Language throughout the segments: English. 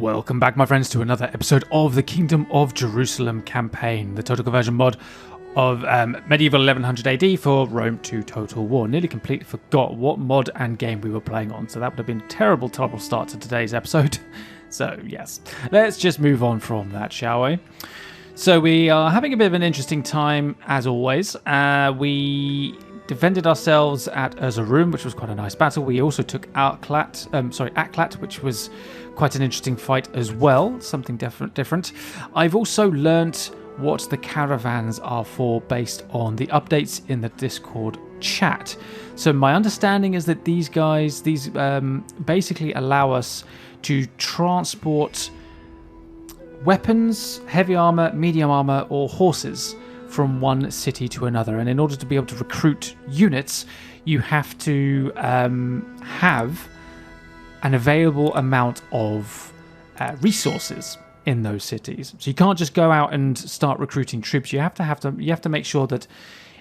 Welcome back, my friends, to another episode of the Kingdom of Jerusalem campaign, the total conversion mod of medieval 1100 AD for Rome 2 Total War. Nearly completely forgot what mod and game we were playing on, so that would have been a terrible start to today's episode. So, yes, let's just move on from that, shall we? So we are having a bit of an interesting time, as always. We defended ourselves at Erzurum, which was quite a nice battle. We also took Aklat, which was quite an interesting fight as well. Something different. I've also learnt what the caravans are for based on the updates in the Discord chat. So my understanding is that these basically allow us to transport weapons, heavy armor, medium armor, or horses from one city to another. And in order to be able to recruit units, you have to have an available amount of resources in those cities. So you can't just go out and start recruiting troops. You have to make sure that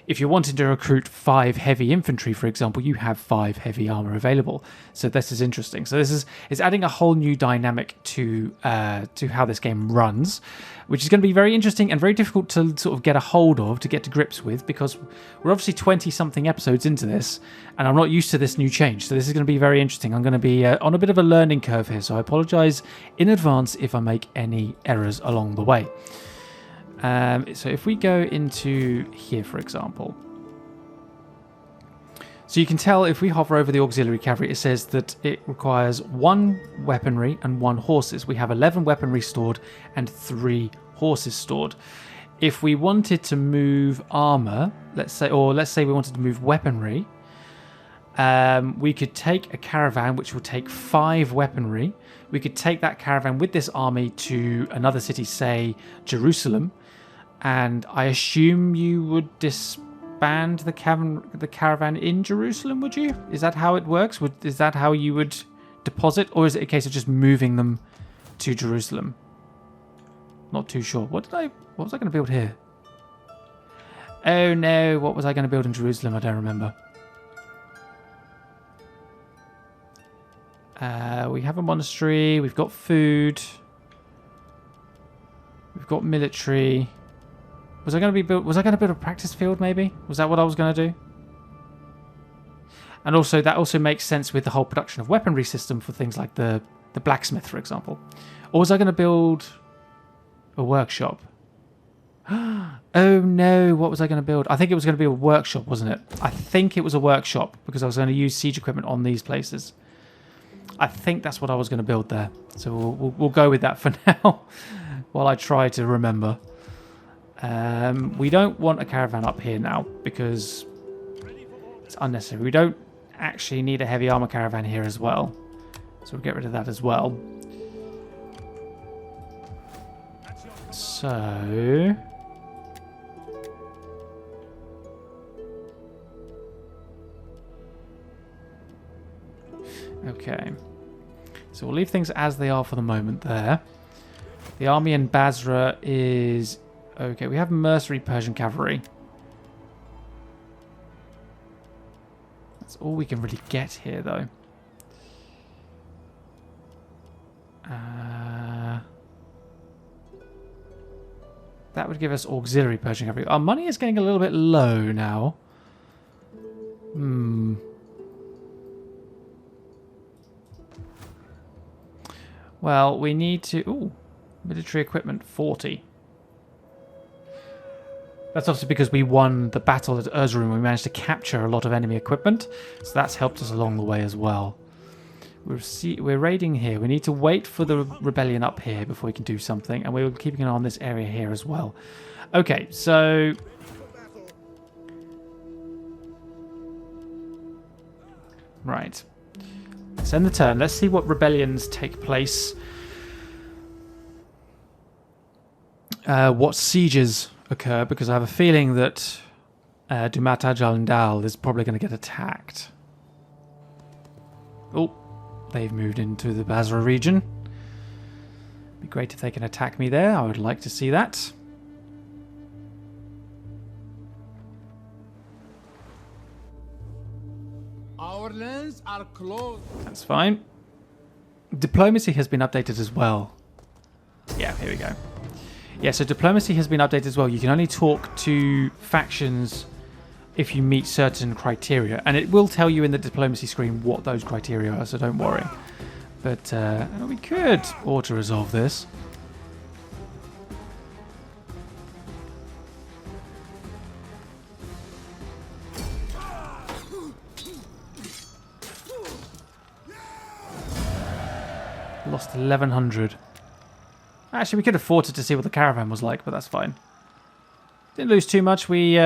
if you're wanting to recruit 5 heavy infantry, for example, you have 5 heavy armor available. So this is interesting. So it's adding a whole new dynamic to how this game runs, which is going to be very interesting and very difficult to sort of get a hold of, to get to grips with, because we're obviously 20-something episodes into this, and I'm not used to this new change. So this is going to be very interesting. I'm going to be on a bit of a learning curve here, so I apologize in advance if I make any errors along the way. So if we go into here, for example, so you can tell if we hover over the auxiliary cavalry, it says that it requires 1 weaponry and 1 horses. We have 11 weaponry stored and 3 horses stored. If we wanted to move armor, let's say we wanted to move weaponry, we could take a caravan which will take 5 weaponry. We could take that caravan with this army to another city, say Jerusalem, and I assume you would disband the caravan in Jerusalem, would you? Is that how it works? Is that how you would deposit? Or is it a case of just moving them to Jerusalem? Not too sure. What was I going to build here? Oh no, what was I going to build in Jerusalem? I don't remember. We have a monastery. We've got food. We've got military. Was I going to build a practice field, maybe? Was that what I was going to do? And also, that also makes sense with the whole production of weaponry system for things like the blacksmith, for example. Or was I going to build a workshop? Oh no, what was I going to build? I think it was going to be a workshop, wasn't it? I think it was a workshop, because I was going to use siege equipment on these places. I think that's what I was going to build there. So we'll go with that for now, while I try to remember. We don't want a caravan up here now, because it's unnecessary. We don't actually need a heavy armor caravan here as well. So we'll get rid of that as well. So okay. So we'll leave things as they are for the moment there. The army in Basra is okay. We have mercenary Persian cavalry. That's all we can really get here, though. That would give us auxiliary Persian cavalry. Our money is getting a little bit low now. Well, we need to... Ooh, military equipment 40. That's obviously because we won the battle at Erzurum. We managed to capture a lot of enemy equipment, so that's helped us along the way as well. We're raiding here. We need to wait for the rebellion up here before we can do something, and we're keeping an eye on this area here as well. Okay, so... Right. Let's end the turn. Let's see what rebellions take place. What sieges occur, because I have a feeling that Dumat al-Jandal is probably going to get attacked. Oh, they've moved into the Basra region. Be great if they can attack me there. I would like to see that. Our lands are closed. That's fine. Diplomacy has been updated as well. Yeah, here we go. Yeah, so diplomacy has been updated as well. You can only talk to factions if you meet certain criteria. And it will tell you in the diplomacy screen what those criteria are, so don't worry. But we could auto-resolve this. Lost 1,100. Actually, we could afford to see what the caravan was like, but that's fine. Didn't lose too much. We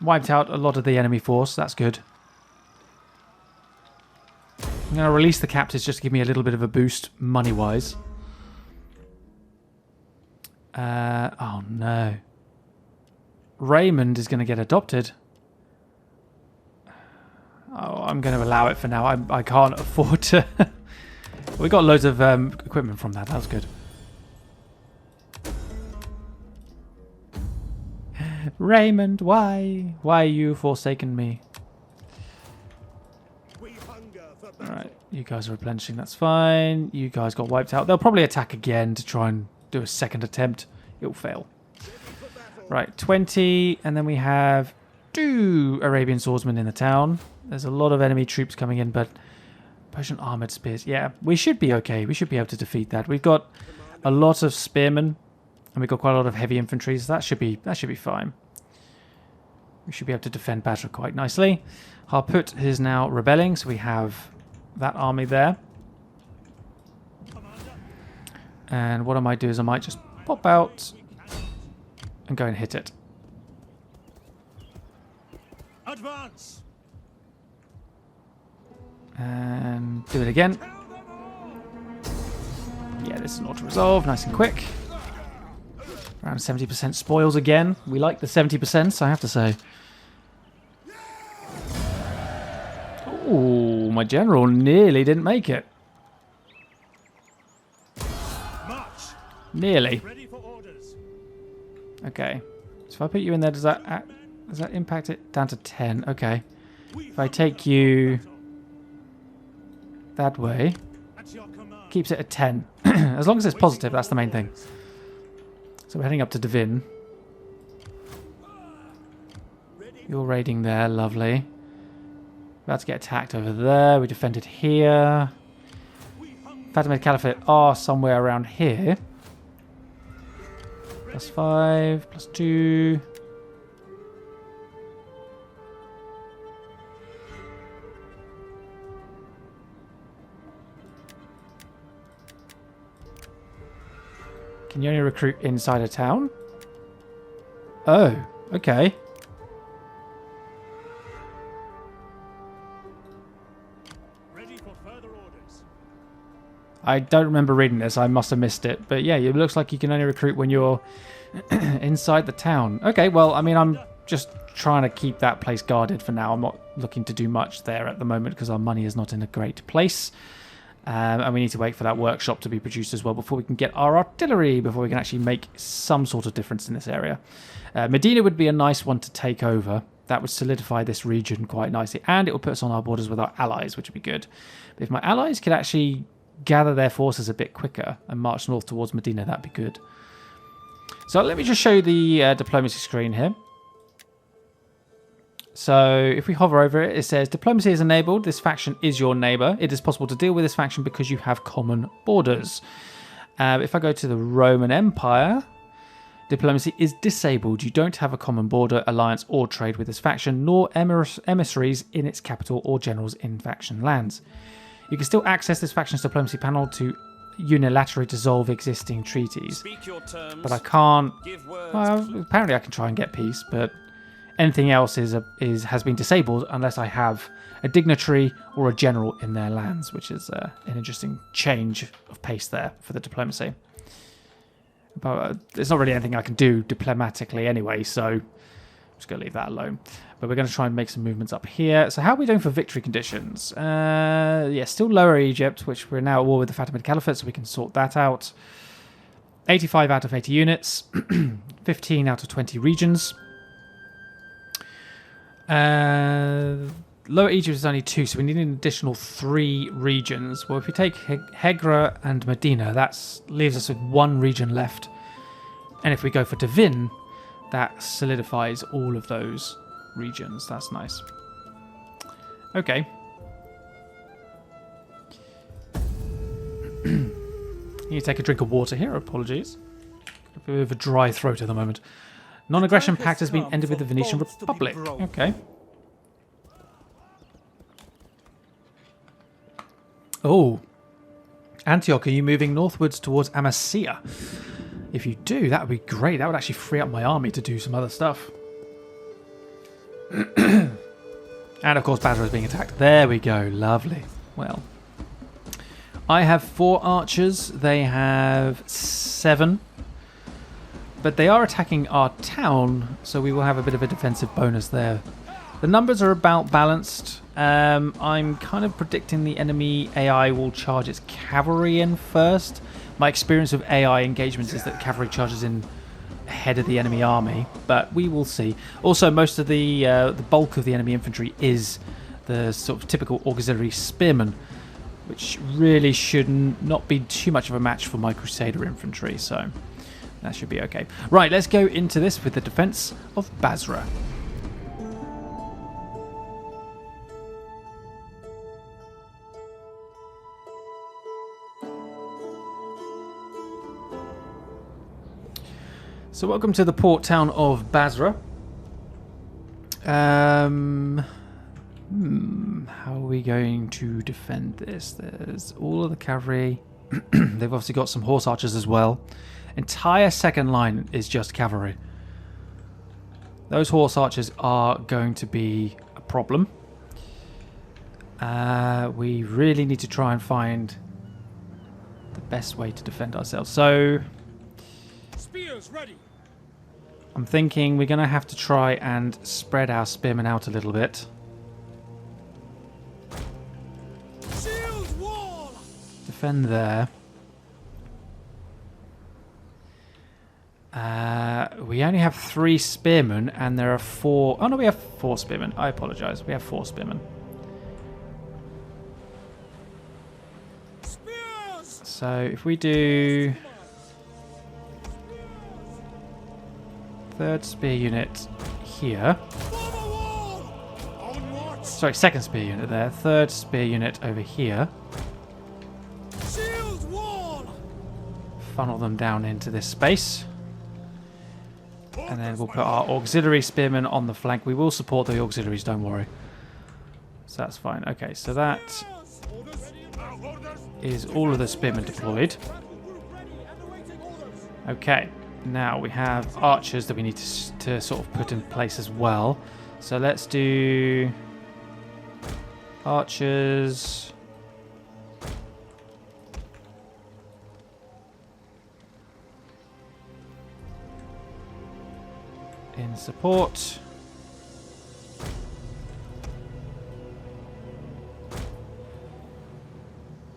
wiped out a lot of the enemy force. That's good. I'm going to release the captives just to give me a little bit of a boost money-wise. Oh, no. Raymond is going to get adopted. Oh, I'm going to allow it for now. I can't afford to... We got loads of equipment from that. That was good. Raymond, why? Why are you forsaken me? Alright, you guys are replenishing. That's fine. You guys got wiped out. They'll probably attack again to try and do a second attempt. It'll fail. Right, 20. And then we have 2 Arabian swordsmen in the town. There's a lot of enemy troops coming in, but... Persian armored spears. Yeah, we should be okay. We should be able to defeat that. We've got a lot of spearmen, and we've got quite a lot of heavy infantry, so that should be fine. We should be able to defend Basra quite nicely. Harput is now rebelling, so we have that army there. And what I might do is I might just pop out and go and hit it. Advance! And do it again. Yeah, this is an auto-resolve, nice and quick. Around 70% spoils again. We like the 70%, I have to say. Ooh, my general nearly didn't make it. Nearly. Okay. So if I put you in there, does that impact it down to 10? Okay. If I take you that way, keeps it at 10. As long as it's positive, that's the main thing. So we're heading up to Devin. You're raiding there, lovely. About to get attacked over there. We defended here. Fatimid Caliphate are somewhere around here. +5, +2. Can you only recruit inside a town? Oh, okay. Ready for further orders. I don't remember reading this. I must have missed it. But yeah, it looks like you can only recruit when you're inside the town. Okay, well, I mean, I'm just trying to keep that place guarded for now. I'm not looking to do much there at the moment because our money is not in a great place. And we need to wait for that workshop to be produced as well before we can get our artillery, before we can actually make some sort of difference in this area. Medina would be a nice one to take over. That would solidify this region quite nicely, and it will put us on our borders with our allies, which would be good. But if my allies could actually gather their forces a bit quicker and march north towards Medina, that'd be good. So let me just show you the diplomacy screen here. So if we hover over it, it says diplomacy is enabled. This faction is your neighbor. It is possible to deal with this faction because you have common borders. If I go to the Roman Empire, diplomacy is disabled. You don't have a common border, alliance, or trade with this faction, nor emissaries in its capital or generals in faction lands. You can still access this faction's diplomacy panel to unilaterally dissolve existing treaties. Speak your terms, but I can't. give words. Well, apparently I can try and get peace, but anything else has been disabled unless I have a dignitary or a general in their lands, which is an interesting change of pace there for the diplomacy. But there's not really anything I can do diplomatically anyway, so I'm just going to leave that alone. But we're going to try and make some movements up here. So how are we doing for victory conditions? Yeah, still lower Egypt, which we're now at war with the Fatimid Caliphate, so we can sort that out. 85 out of 80 units, 15 out of 20 regions. Lower Egypt is only 2, so we need an additional 3 regions. Well, if we take Hegra and Medina, that leaves us with 1 region left. And if we go for Devin, that solidifies all of those regions. That's nice. Okay. You take a drink of water here. Apologies. A bit of a dry throat at the moment. Non-aggression pact has been ended with the Venetian Republic. Okay. Oh. Antioch, are you moving northwards towards Amasya? If you do, that would be great. That would actually free up my army to do some other stuff. And of course, Basra is being attacked. There we go. Lovely. Well, I have 4 archers. They have 7. But they are attacking our town, so we will have a bit of a defensive bonus there. The numbers are about balanced. I'm kind of predicting the enemy AI will charge its cavalry in first. My experience of AI engagements is that cavalry charges in ahead of the enemy army, but we will see. Also, most of the bulk of the enemy infantry is the sort of typical auxiliary spearmen, which really should not be too much of a match for my Crusader infantry, so that should be okay. Right, let's go into this with the defense of Basra. So welcome to the port town of Basra. How are we going to defend this? There's all of the cavalry. They've obviously got some horse archers as well. Entire second line is just cavalry. Those horse archers are going to be a problem. We really need to try and find the best way to defend ourselves. So Spears ready. I'm thinking we're going to have to try and spread our spearmen out a little bit. Shield wall. Defend there. We only have 3 spearmen and there are 4... Oh no, we have 4 spearmen. I apologise. We have 4 spearmen. Spears. So if we do... 3rd spear unit here. Sorry, 2nd spear unit there. 3rd spear unit over here. Shield wall. Funnel them down into this space. And then we'll put our auxiliary spearmen on the flank. We will support the auxiliaries, don't worry. So that's fine. Okay, so that is all of the spearmen deployed. Okay. Now we have archers that we need to sort of put in place as well. So let's do archers. In support.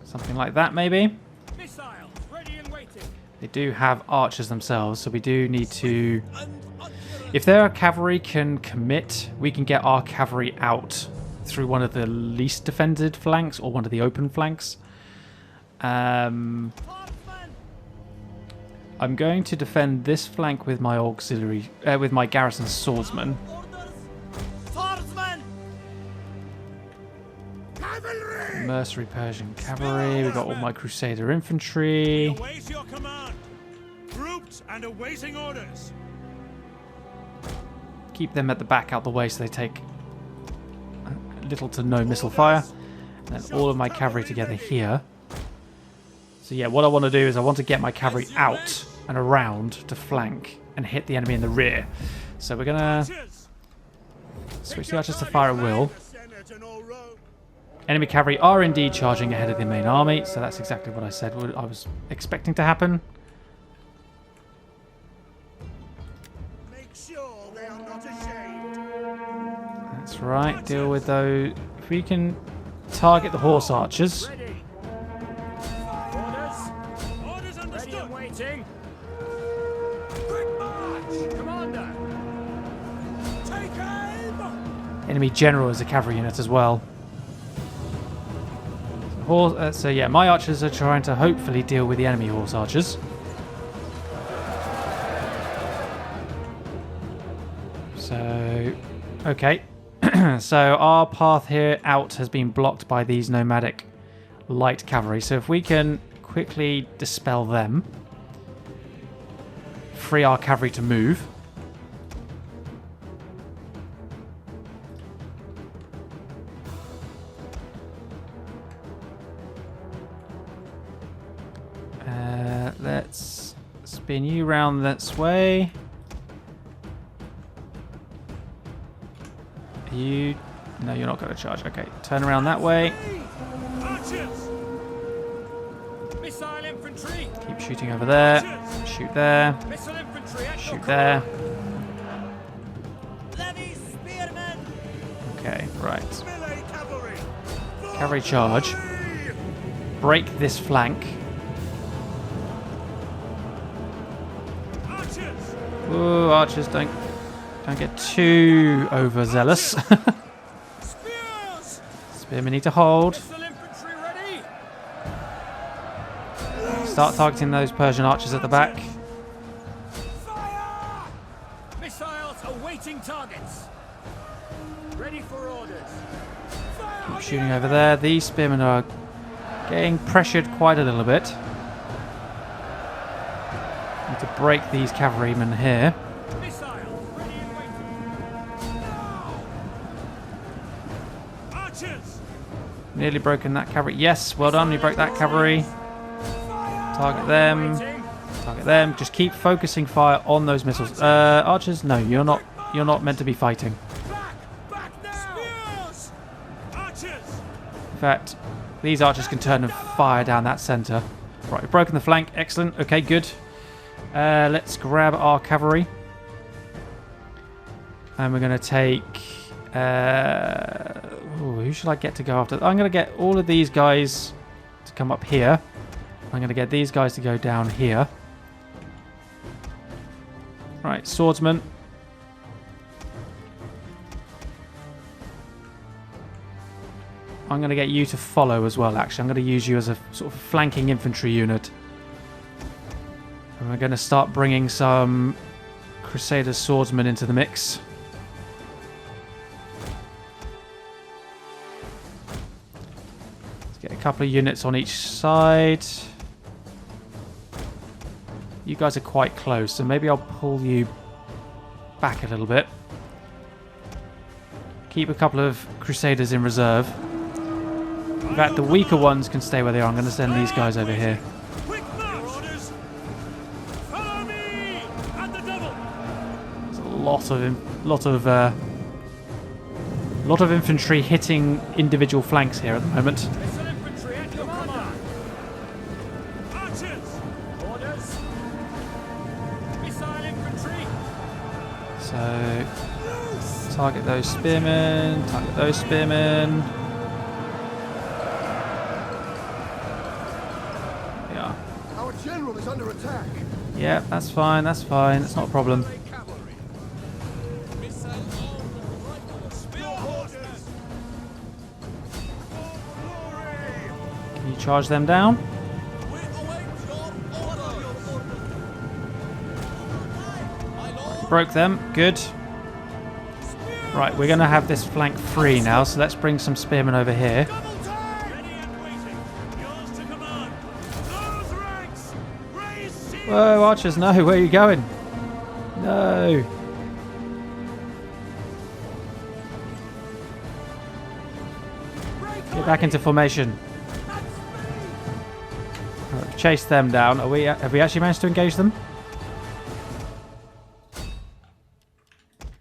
Something like that maybe. They do have archers themselves, so we do need to... If their cavalry can commit, we can get our cavalry out through one of the least defended flanks or one of the open flanks. I'm going to defend this flank with my auxiliary, with my garrison swordsman. Mercenary Persian cavalry. We've got all my Crusader infantry. Await your command. Grouped and awaiting orders. Keep them at the back out the way so they take little to no missile fire. And then all of my cavalry together here. So yeah, what I want to do is I want to get my cavalry out and around to flank and hit the enemy in the rear. So we're going to switch the archers to fire at will. Enemy cavalry are indeed charging ahead of the main army, so that's exactly what I said I was expecting to happen. Make sure they are not ashamed. That's right, deal with those. If we can target the horse archers. Ready. Orders. Orders understood. Ready and waiting. Quick march. Commander. Take aim. enemy general as a cavalry unit as well. So yeah, my archers are trying to hopefully deal with the enemy horse archers. So, okay. So our path here out has been blocked by these nomadic light cavalry. So if we can quickly dispel them, free our cavalry to move. Let's spin you round this way. You... No, you're not going to charge. Okay, turn around that way. Archers! Missile infantry! Keep shooting over there. Shoot there. Missile infantry! Shoot there. Levy spearmen! Okay, right. Melee cavalry! Cavalry charge. Break this flank. Archers! Ooh, archers, don't get too overzealous. Spears! Spearmen need to hold. Missile infantry ready! Start targeting those Persian archers at the back. Fire! Missiles awaiting targets. Ready for orders. Fire! Keep shooting over there. These spearmen are getting pressured quite a little bit. Need to break these cavalrymen here. Missiles ready and waiting. Now! Archers! Nearly broken that cavalry. Yes, well done. You broke that cavalry. Target them. Waiting. Target them. Just keep focusing fire on those missiles. Archers, no, you're not meant to be fighting. Back now! Spears! Archers! In fact, these archers can turn and fire down that center. Right, we've broken the flank. Excellent. Okay, good. Let's grab our cavalry. And we're going to take... who should I get to go after? I'm going to get all of these guys to come up here. I'm going to get these guys to go down here. Right, swordsman. I'm going to get you to follow as well, actually. I'm going to use you as a sort of flanking infantry unit. And we're going to start bringing some Crusader swordsmen into the mix. Let's get a couple of units on each side. You guys are quite close, so maybe I'll pull you back a little bit. Keep a couple of Crusaders in reserve. In fact, the weaker ones can stay where they are. I'm going to send these guys over here. Quick march! Orders! Follow me! At the double! There's a lot of infantry hitting individual flanks here at the moment. Missile infantry at your command! Archers! Orders! Missile infantry! So, target those spearmen, target those spearmen. Yeah. Our general is under attack. Yeah, that's fine, that's fine, that's not a problem. Can you charge them down? Broke them, good. Right, we're going to have this flank free now, so let's bring some spearmen over here. Ready and waiting! Yours to command! Those ranks! Raise shields! Whoa, archers, no, where are you going? No. Get back into formation. Right, chase them down. Have we actually managed to engage them?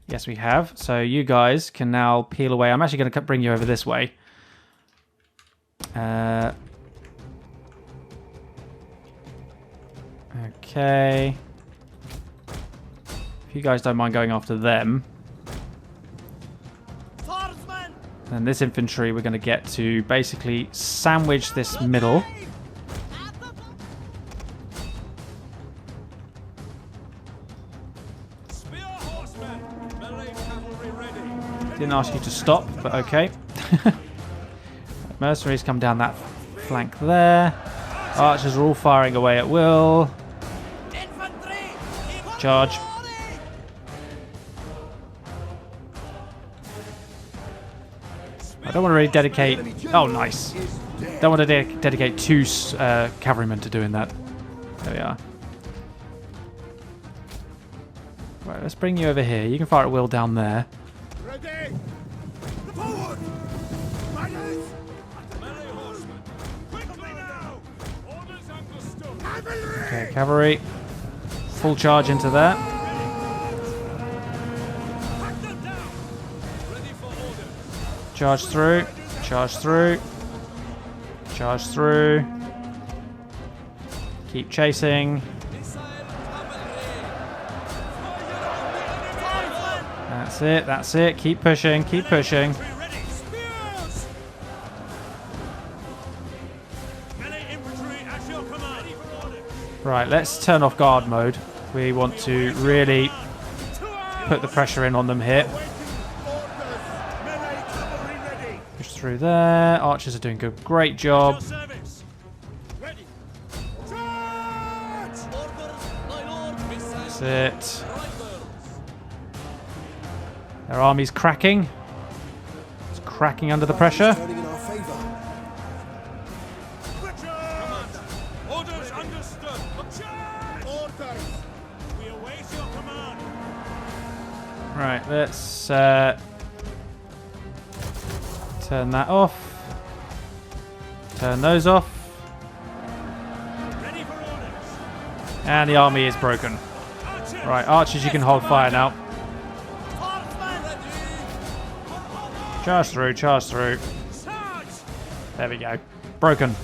Yes, we have. So you guys can now peel away. I'm actually going to bring you over this way. Okay. If you guys don't mind going after them. Swordsman! And this infantry we're going to get to basically sandwich this middle. Spear horsemen! Melee cavalry ready! Didn't ask you to stop, but okay. Mercenaries come down that flank there. Archers are all firing away at will. Charge. I don't want to really dedicate... Oh, nice. Don't want to dedicate 2 cavalrymen to doing that. There we are. Right, let's bring you over here. You can fire at will down there. Ready! Forward! Riders! Melee horsemen, quickly now! Orders understood. Cavalry! Okay, cavalry. Full charge into there. Hack them down! Ready for orders. Charge through. Charge through. Charge through. Keep chasing. That's it. That's it. Keep pushing. Keep pushing. Ready! Spears! Melee infantry at your command. Ready for orders. Right, let's turn off guard mode. We want to really put the pressure in on them here. Melee cavalry ready! Push through there. Archers are doing a great job. Service. Ready. Charge! That's it. Their army's cracking. It's cracking under the pressure. Turning in our favor. Commander, orders understood. Charge! Orders! We await your command. Right, let's turn that off. Turn those off. Ready for orders. And the army is broken. Archers! Right, archers, you can hold fire now. Charge through, charge through. Charge! There we go. Broken.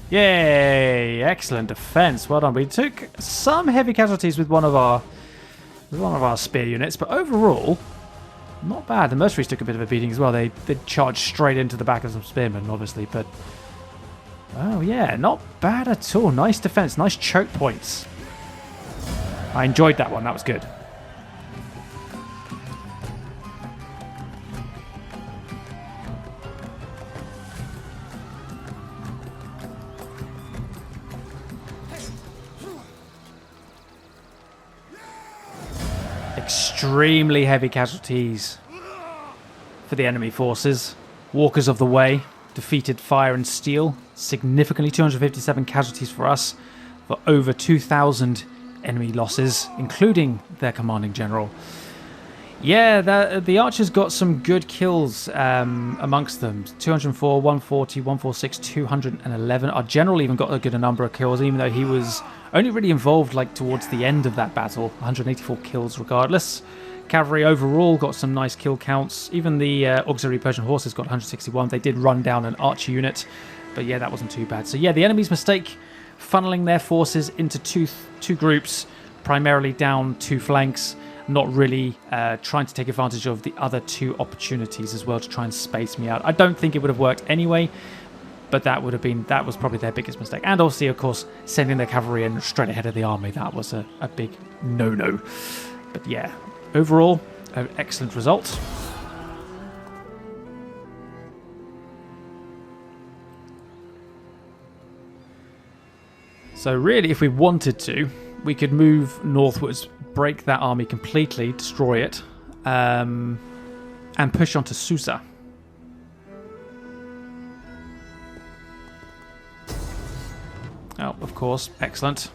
Yay! Excellent defense. Well done. We took some heavy casualties with one of our spear units, but overall, not bad. The mercenaries took a bit of a beating as well. They charged straight into the back of some spearmen, obviously, but oh yeah, not bad at all. Nice defense, nice choke points. I enjoyed that one. That was good. Extremely heavy casualties for the enemy forces. Walkers of the Way defeated Fire and Steel. Significantly 257 casualties for us, for over 2,000 enemy losses, including their commanding general. Yeah, the archers got some good kills amongst them. 204, 140, 146, 211. Our general even got a good number of kills, even though he was only really involved like towards the end of that battle. 184 kills regardless. Cavalry overall got some nice kill counts. Even the auxiliary Persian horses got 161. They did run down an archer unit, but yeah, that wasn't too bad. So yeah, the enemy's mistake funneling their forces into two groups, primarily down 2 flanks, not really trying to take advantage of the other 2 opportunities as well to try and space me out. I don't think it would have worked anyway, but that was probably their biggest mistake. And obviously, of course, sending their cavalry in straight ahead of the army, that was a big no-no. But yeah, overall, an excellent result. So really, if we wanted to, we could move northwards, break that army completely, destroy it, and push on to Susa. Oh, of course. Excellent.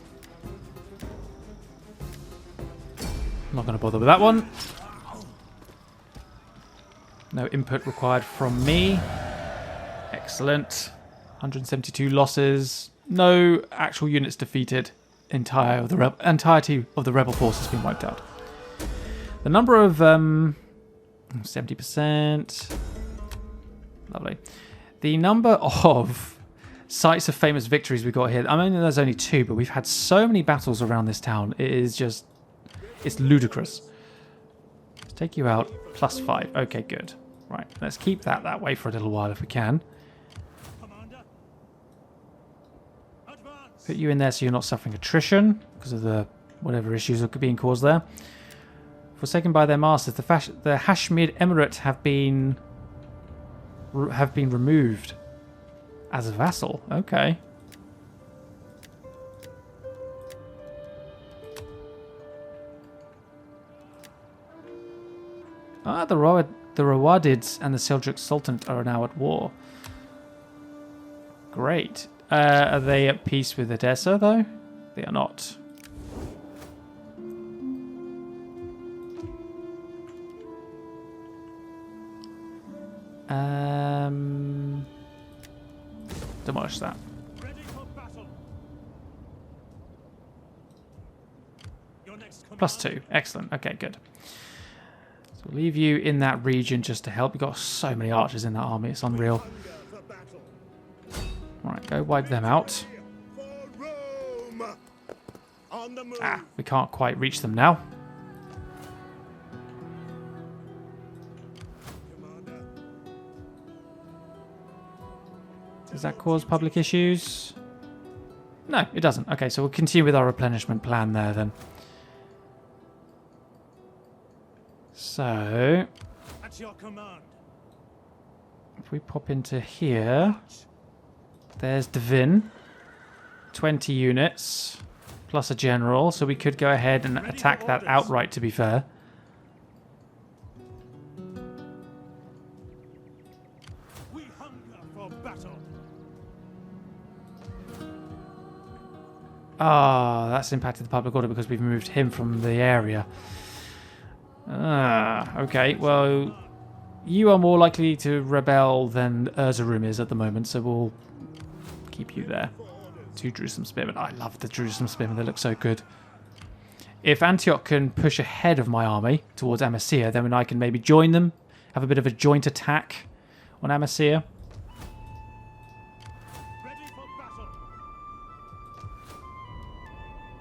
I'm not going to bother with that one. No input required from me. Excellent. 172 losses. No actual units defeated. Entirety of the rebel force has been wiped out. The number of 70%. Lovely. The number of sites of famous victories we got here. I mean, there's only 2, but we've had so many battles around this town. It is just, it's ludicrous. Let's take you out. +5. Okay, good. Right, let's keep that way for a little while if we can. Commander. Advance. Put you in there so you're not suffering attrition because of the whatever issues are being caused there. Forsaken by their masters, the Hashemid Emirate have been removed as a vassal. Okay. Ah, the Rawadids and the Seljuk Sultanate are now at war. Great. Are they at peace with Edessa, though? They are not. Demolish that. Ready for battle. Your next command. +2. Excellent. Okay, good. So we'll leave you in that region just to help. You've got so many archers in that army. It's unreal. Hunger for battle. Alright, go wipe them out. For Rome. On the move. Ah, we can't quite reach them now. Commander. Does that cause public issues? No, it doesn't. Okay, so we'll continue with our replenishment plan there then. So, At your command. if we pop into here, there's Devin. 20 units, plus a general, so we could go ahead and attack that outright, to be fair. We hunger for battle. Ah, that's impacted the public order because we've moved him from the area. Ah, okay, well, you are more likely to rebel than Erzurum is at the moment, so we'll keep you there. 2 Jerusalem Spearmen. I love the Jerusalem Spearmen, they look so good. If Antioch can push ahead of my army towards Amasya, then I can maybe join them, have a bit of a joint attack on Amasya. Ready for battle.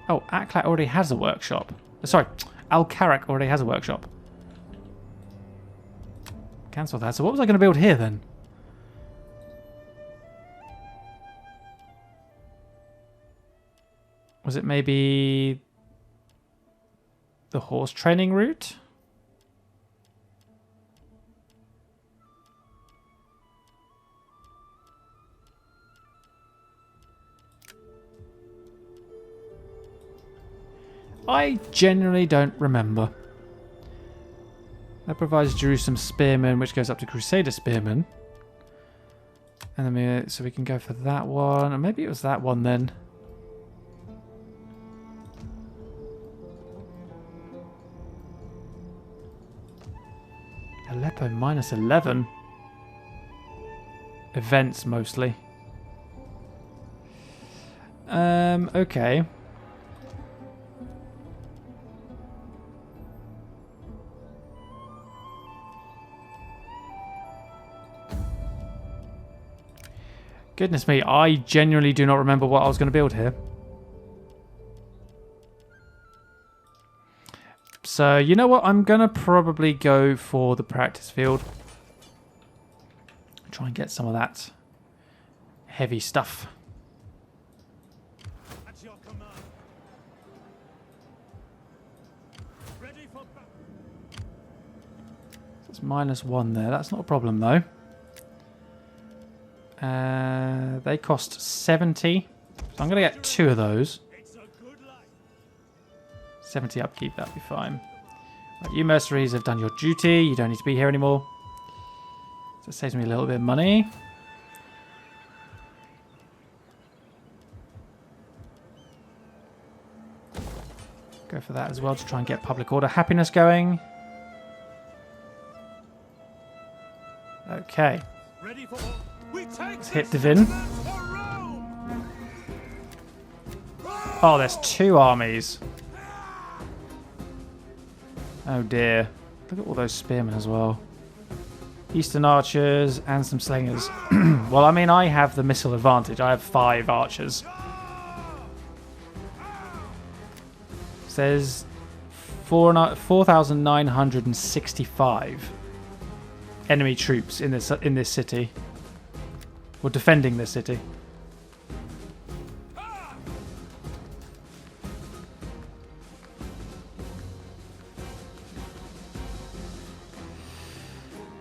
Oh, Aklat already has a workshop. Sorry, Al-Karak already has a workshop. Cancel that. So what was I going to build here then? Was it maybe the horse training route? I genuinely don't remember. That provides Jerusalem Spearmen, which goes up to Crusader Spearmen. And then so we can go for that one. Or maybe it was that one then. Aleppo -11. Events mostly. Okay. Goodness me, I genuinely do not remember what I was going to build here. So, you know what? I'm going to probably go for the practice field. Try and get some of that heavy stuff. At your command. Ready for battle. It's -1 there. That's not a problem, though. They cost 70. So I'm going to get 2 of those. It's a good life. 70 upkeep, that'll be fine. Right, you mercenaries have done your duty. You don't need to be here anymore. So it saves me a little bit of money. Go for that as well to try and get public order happiness going. Okay. Ready for we take Let's hit this Devin. for Rome. Oh, there's 2 armies. Oh dear. Look at all those spearmen as well. Eastern archers and some slingers. Well, I mean, I have the missile advantage. I have 5 archers. Says 4,965 enemy troops in this city. Or defending this city.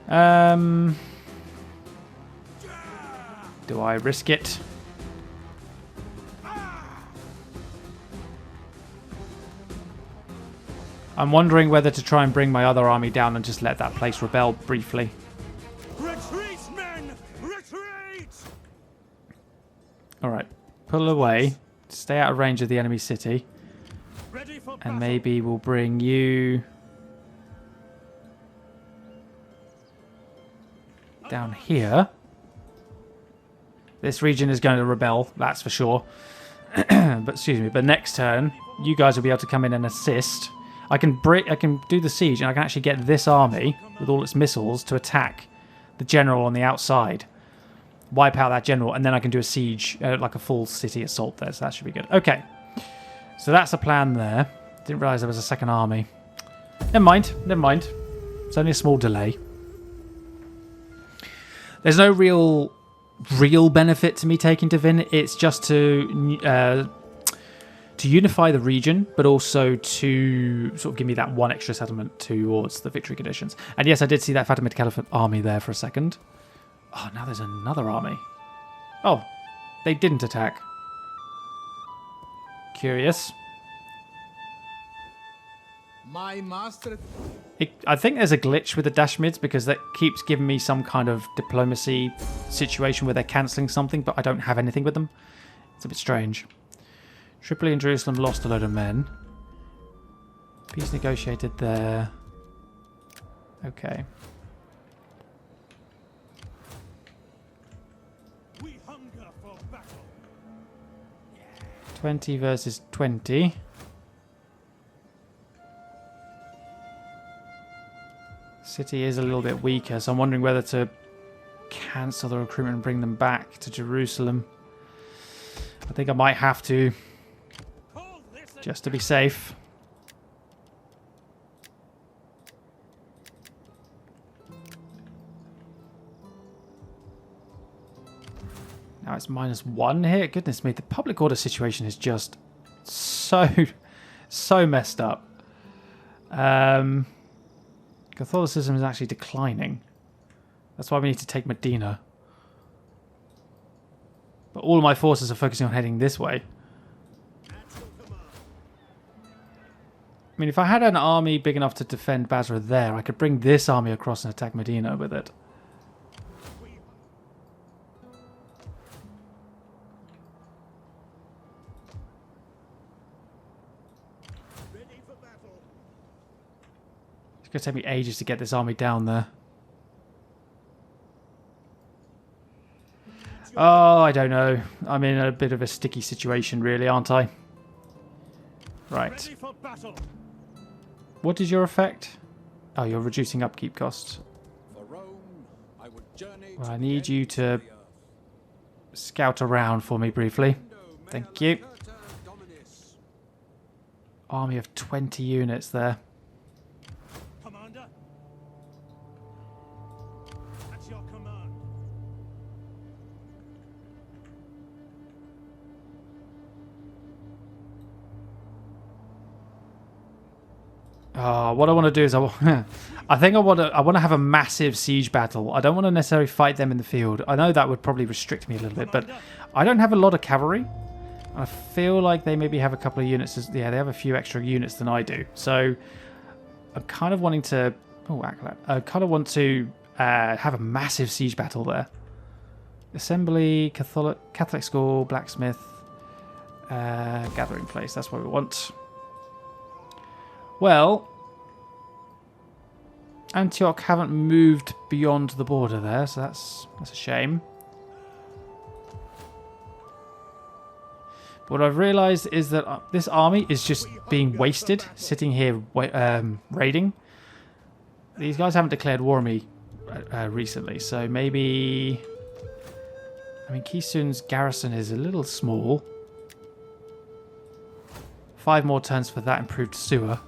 Do I risk it? I'm wondering whether to try and bring my other army down and just let that place rebel briefly. Retreat, men! Retreat! Alright, pull away. Stay out of range of the enemy city. Ready for And battle. maybe we'll bring you down here. This region is going to rebel, that's for sure. But excuse me, but next turn, you guys will be able to come in and assist. I can do the siege, and I can actually get this army with all its missiles to attack the general on the outside. Wipe out that general, and then I can do a siege, like a full city assault there, so that should be good. Okay, so that's the plan there. Didn't realise there was a second army. Never mind, never mind. It's only a small delay. There's no real benefit to me taking to Vin. It's just to unify the region, but also to sort of give me that one extra settlement towards the victory conditions. And yes, I did see that Fatimid Caliphate army there for a second. Oh, now there's another army. Oh, they didn't attack. Curious. My master. I think there's a glitch with the Dashmids because that keeps giving me some kind of diplomacy situation where they're cancelling something, but I don't have anything with them. It's a bit strange. Tripoli and Jerusalem lost a load of men. Peace negotiated there. Okay. We hunger for battle. 20 versus 20. City is a little bit weaker, so I'm wondering whether to cancel the recruitment and bring them back to Jerusalem. I think I might have to, Hold this just to be safe. Now it's -1 here. Goodness me, the public order situation is just so messed up. Catholicism is actually declining. That's why we need to take Medina. But all of my forces are focusing on heading this way. I mean, if I had an army big enough to defend Basra there, I could bring this army across and attack Medina with it. Ready for battle. It's going to take me ages to get this army down there. Oh, I don't know. I'm in a bit of a sticky situation, really, aren't I? Right. ready for battle. What is your effect? Oh, you're reducing upkeep costs. For Rome, I would journey Well, to I the need ends you of to the earth. scout around for me briefly. Thank you. Army of 20 units there. Commander. At your command. What I want to do is I think I want to have a massive siege battle. I don't want to necessarily fight them in the field. I know that would probably restrict me a little bit, but I don't have a lot of cavalry. I feel like they maybe have a couple of units. Yeah, they have a few extra units than I do. So I'm kind of wanting to. Oh, Acolyte. I kind of want to have a massive siege battle there. Assembly, Catholic school, blacksmith, gathering place. That's what we want. Well, Antioch haven't moved beyond the border there, so that's a shame. But what I've realised is that this army is just being wasted, sitting here raiding. These guys haven't declared war on me recently, so maybe... I mean, Kisun's garrison is a little small. 5 more turns for that improved sewer.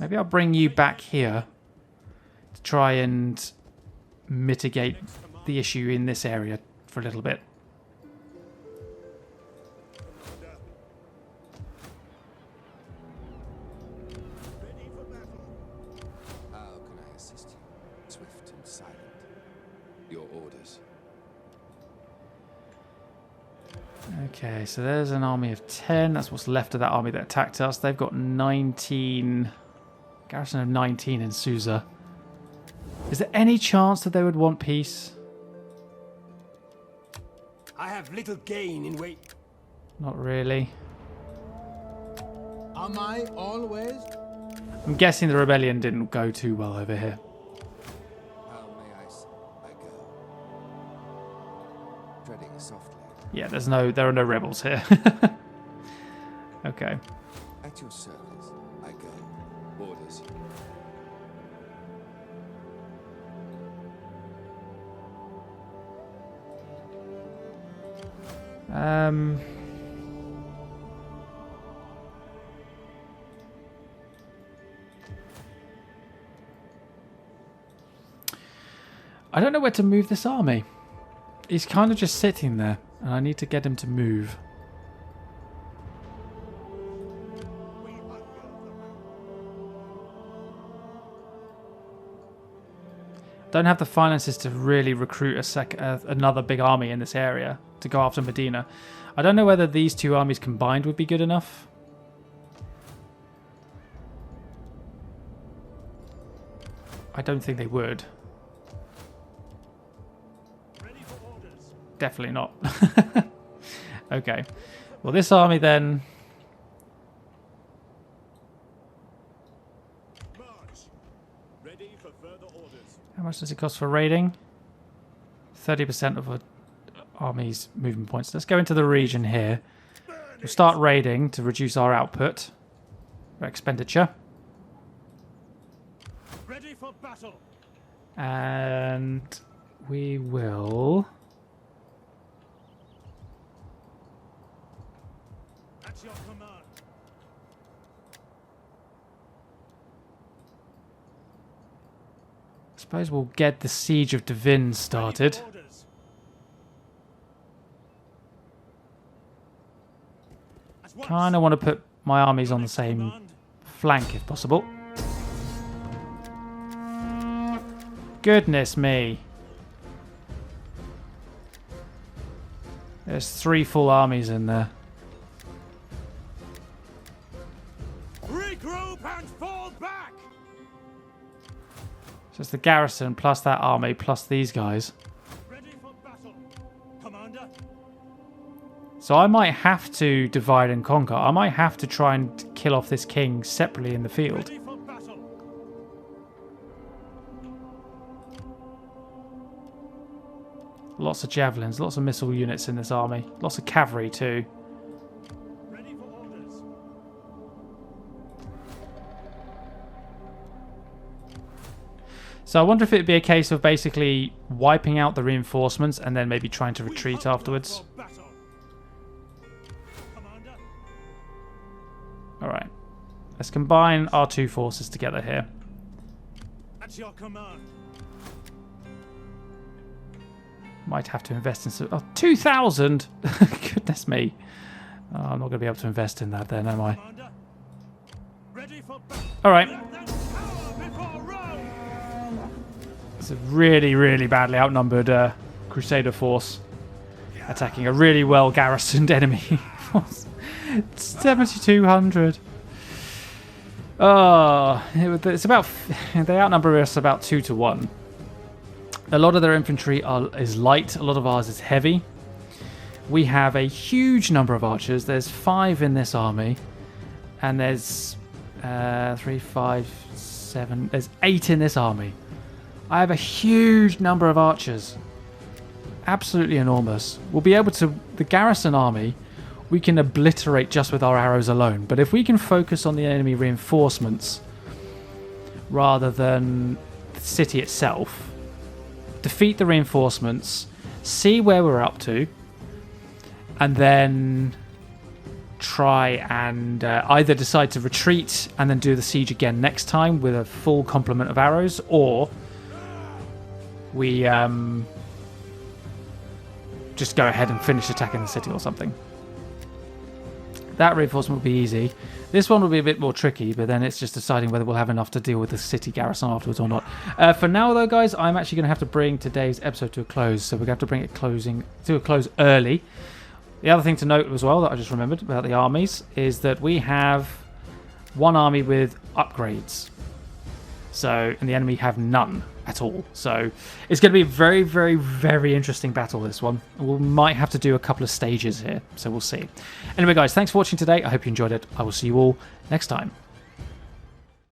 Maybe I'll bring you back here to try and mitigate the issue in this area for a little bit. orders. Okay, so there's an army of 10. That's what's left of that army that attacked us. They've got 19... Garrison of 19 in Susa. Is there any chance that they would want peace? I have little gain in wait. Not really. Am I always? I'm guessing the rebellion didn't go too well over here. How may I go? Treading softly. Yeah, there are no rebels here. Okay. At your service, I go. Orders. I don't know where to move this army. He's kind of just sitting there, and I need to get him to move. Don't have the finances to really recruit another big army in this area to go after Medina. I don't know whether these two armies combined would be good enough. I don't think they would. Ready for orders. Definitely not. Okay. Well, this army then... March. Ready for further orders. How much does it cost for raiding? 30% of an army's movement points. Let's go into the region here. We'll start raiding to reduce our output. Our expenditure. Ready for battle. And we will... At your command. I suppose we'll get the siege of Devin Ready started. for orders. At once. Kind of want to put my armies on the At same command. flank if possible. Goodness me. There's 3 full armies in there. Regroup and fall back. So it's the garrison plus that army plus these guys. Ready for battle. Commander. So I might have to divide and conquer. I might have to try and kill off this king separately in the field. Ready for battle. Lots of javelins, lots of missile units in this army. Lots of cavalry too. Ready for orders. So I wonder if it'd be a case of basically wiping out the reinforcements and then maybe trying to We retreat hunger afterwards. for battle. Commander. Alright. Let's combine our 2 forces together here. At your command. Might have to invest in some... Oh, 2,000! Goodness me. Oh, I'm not going to be able to invest in that then, am I? Commander. Ready for battle. Alright. Let them cower before Rome. It's a really, really badly outnumbered Crusader force attacking a really well garrisoned enemy. 7,200. Oh, it's about... They outnumber us about 2 to 1. A lot of their infantry is light. A lot of ours is heavy. We have a huge number of archers. There's 5 in this army. And there's 3, 5, 7... There's 8 in this army. I have a huge number of archers. Absolutely enormous. We'll be able to... The garrison army, we can obliterate just with our arrows alone. But if we can focus on the enemy reinforcements rather than the city itself, defeat the reinforcements, see where we're up to, and then try and either decide to retreat and then do the siege again next time with a full complement of arrows, or we just go ahead and finish attacking the city or something. That reinforcement will be easy. This one will be a bit more tricky, but then it's just deciding whether we'll have enough to deal with the city garrison afterwards or not. For now, though, guys, I'm actually going to have to bring today's episode to a close, so we're going to have to bring it to a close early. The other thing to note as well that I just remembered about the armies is that we have one army with upgrades. So, and the enemy have none at all. So, it's going to be a very, very, very interesting battle, this one. We might have to do a couple of stages here, so we'll see. Anyway, guys, thanks for watching today. I hope you enjoyed it. I will see you all next time.